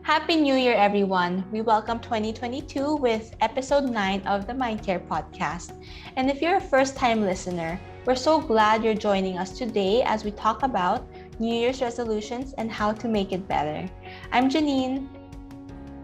Happy New Year, everyone. We welcome 2022 with episode 9 of the Mindcare podcast. And if you're a first time listener, we're so glad you're joining us today as we talk about New Year's resolutions and how to make it better. I'm Janine.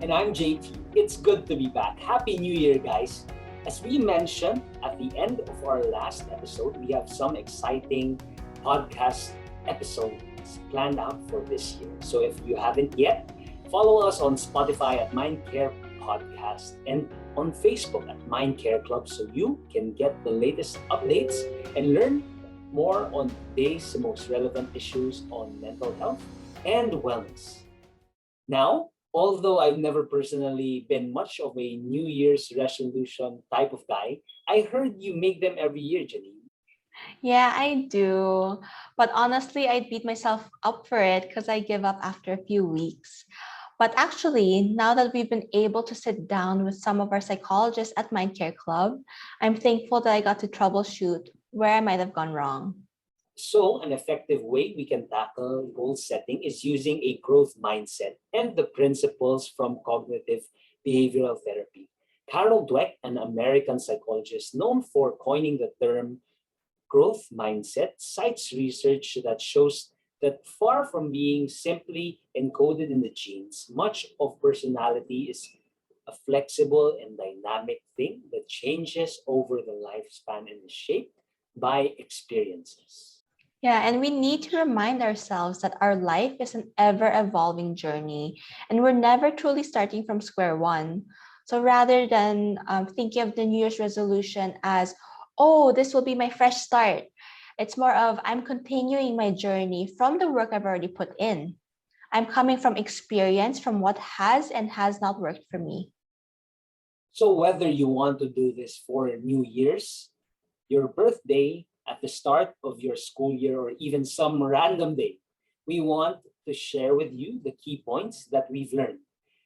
And I'm JT. It's good to be back. Happy New Year, guys. As we mentioned at the end of our last episode, we have some exciting podcast episodes planned out for this year. So if you haven't yet, follow us on Spotify at Mindcare Podcast and on Facebook at Mindcare Club so you can get the latest updates and learn more on today's most relevant issues on mental health and wellness. Now, although I've never personally been much of a New Year's resolution type of guy, I heard you make them every year, Janine. Yeah, I do. But honestly, I beat myself up for it because I give up after a few weeks. But actually, now that we've been able to sit down with some of our psychologists at Mindcare Club, I'm thankful that I got to troubleshoot where I might have gone wrong. So, an effective way we can tackle goal setting is using a growth mindset and the principles from cognitive behavioral therapy. Carol Dweck, an American psychologist known for coining the term growth mindset, cites research that shows that far from being simply encoded in the genes, much of personality is a flexible and dynamic thing that changes over the lifespan and is shaped by experiences. Yeah, and we need to remind ourselves that our life is an ever evolving journey and we're never truly starting from square one. So rather than thinking of the New Year's resolution as, oh, this will be my fresh start, it's more of I'm continuing my journey from the work I've already put in. I'm coming from experience from what has and has not worked for me. So, whether you want to do this for New Year's, your birthday, at the start of your school year, or even some random day, we want to share with you the key points that we've learned.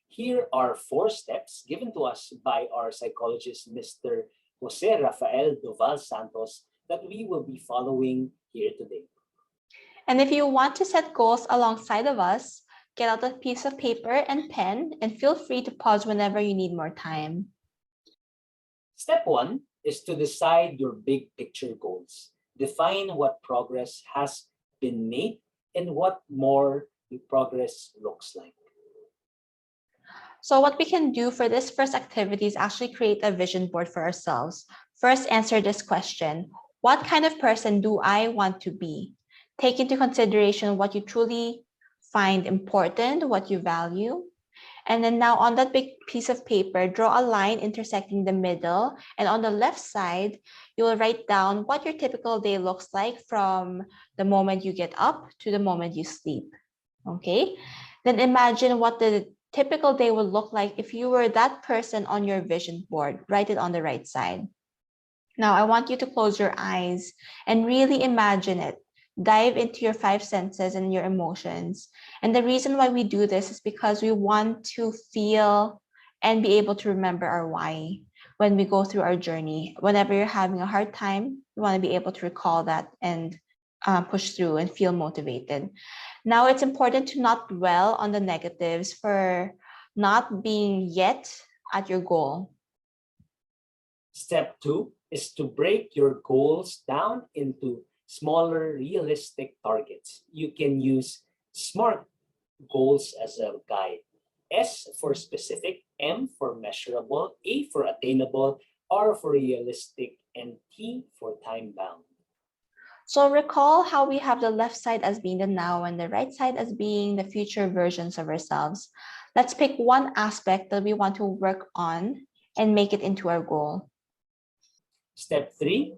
Here are 4 steps given to us by our psychologist, Mr. Jose Rafael Doval Santos, that we will be following here today. And if you want to set goals alongside of us, get out a piece of paper and pen and feel free to pause whenever you need more time. Step 1 is to decide your big picture goals. Define what progress has been made and what more the progress looks like. So, what we can do for this first activity is actually create a vision board for ourselves. First, answer this question: what kind of person do I want to be? Take into consideration what you truly find important, what you value. And then now on that big piece of paper, draw a line intersecting the middle. And on the left side, you will write down what your typical day looks like from the moment you get up to the moment you sleep. Okay? Then imagine what the typical day would look like if you were that person on your vision board. Write it on the right side. Now, I want you to close your eyes and really imagine it. Dive into your 5 senses and your emotions. And the reason why we do this is because we want to feel and be able to remember our why when we go through our journey. Whenever you're having a hard time, you want to be able to recall that and push through and feel motivated. Now, it's important to not dwell on the negatives for not being yet at your goal. Step 2 is to break your goals down into smaller, realistic targets. You can use SMART goals as a guide. S for specific, M for measurable, A for attainable, R for realistic, and T for time bound. So recall how we have the left side as being the now and the right side as being the future versions of ourselves. Let's pick one aspect that we want to work on and make it into our goal. Step 3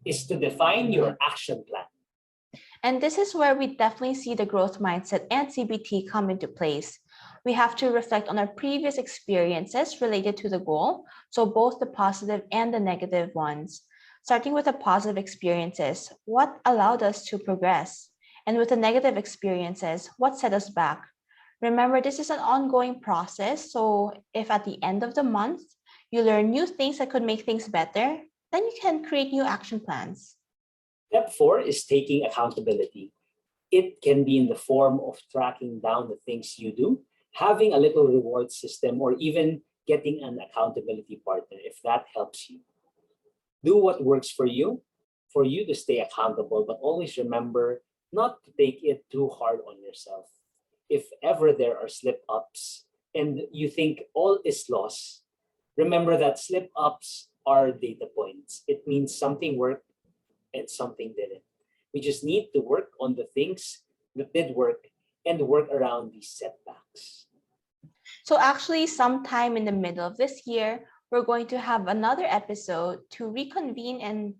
is to define your action plan. And this is where we definitely see the growth mindset and CBT come into place. We have to reflect on our previous experiences related to the goal, so both the positive and the negative ones. Starting with the positive experiences, what allowed us to progress? And with the negative experiences, what set us back? Remember, this is an ongoing process, so if at the end of the month you learn new things that could make things better, then you can create new action plans. Step 4 is taking accountability. It can be in the form of tracking down the things you do, having a little reward system, or even getting an accountability partner if that helps you. Do what works for you to stay accountable, but always remember not to take it too hard on yourself. If ever there are slip ups and you think all is lost, remember that slip ups are data points. It means something worked and something didn't. We just need to work on the things that did work and work around these setbacks. So, actually, sometime in the middle of this year, we're going to have another episode to reconvene and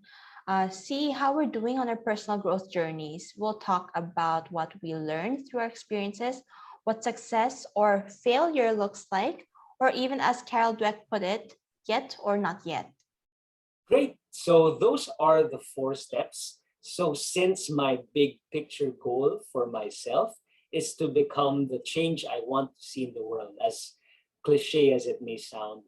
see how we're doing on our personal growth journeys. We'll talk about what we learned through our experiences, what success or failure looks like, or even as Carol Dweck put it, yet or not yet. Great. So those are the four steps. So since my big picture goal for myself is to become the change I want to see in the world, as cliche as it may sound,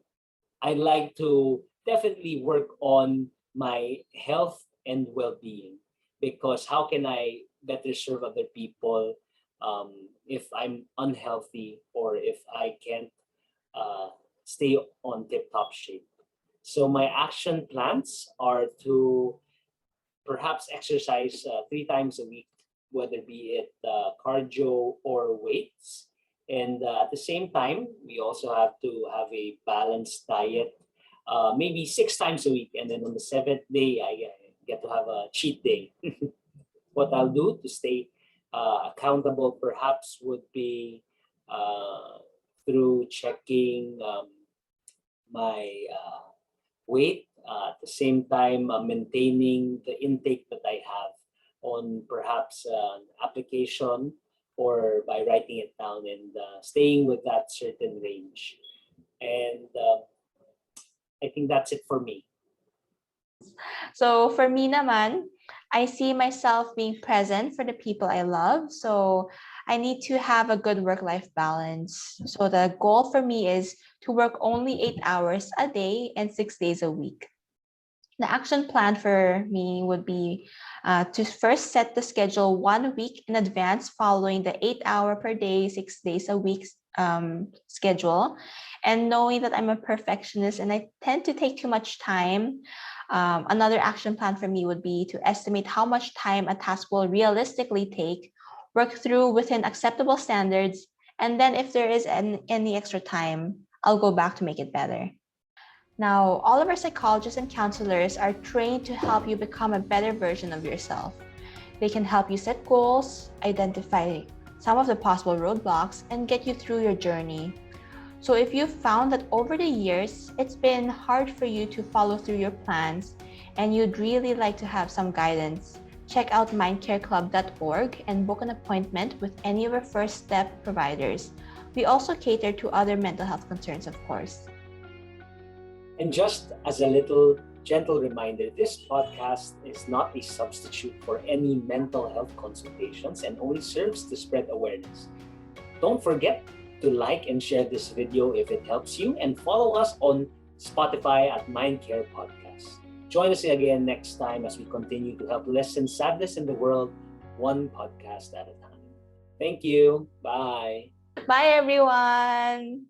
I like to definitely work on my health and well-being, because how can I better serve other people if I'm unhealthy, or if I can't uh, stay on tip-top shape? So my action plans are to perhaps exercise 3 times a week, whether be it cardio or weights. And at the same time, we also have to have a balanced diet, maybe 6 times a week. And then on the seventh day, I get to have a cheat day. What I'll do to stay accountable perhaps would be uh, through checking my weight, at the same time maintaining the intake that I have on perhaps an application, or by writing it down and staying with that certain range. And I think that's it for me. So for me naman, I see myself being present for the people I love. So I need to have a good work-life balance. So the goal for me is to work only 8 hours a day and 6 days a week. The action plan for me would be to first set the schedule 1 week in advance following the 8 hour per day, 6 days a week schedule. And knowing that I'm a perfectionist and I tend to take too much time, another action plan for me would be to estimate how much time a task will realistically take, work through within acceptable standards, and then if there is any extra time, I'll go back to make it better. Now, all of our psychologists and counselors are trained to help you become a better version of yourself. They can help you set goals, identify some of the possible roadblocks, and get you through your journey. So, if you've found that over the years it's been hard for you to follow through your plans and you'd really like to have some guidance, check out mindcareclub.org and book an appointment with any of our first step providers. We also cater to other mental health concerns, of course. And just as a little gentle reminder, this podcast is not a substitute for any mental health consultations and only serves to spread awareness. Don't forget to like and share this video if it helps you, and follow us on Spotify at Mindcare Podcast. Join us again next time as we continue to help lessen sadness in the world, one podcast at a time. Thank you. Bye. Bye, everyone.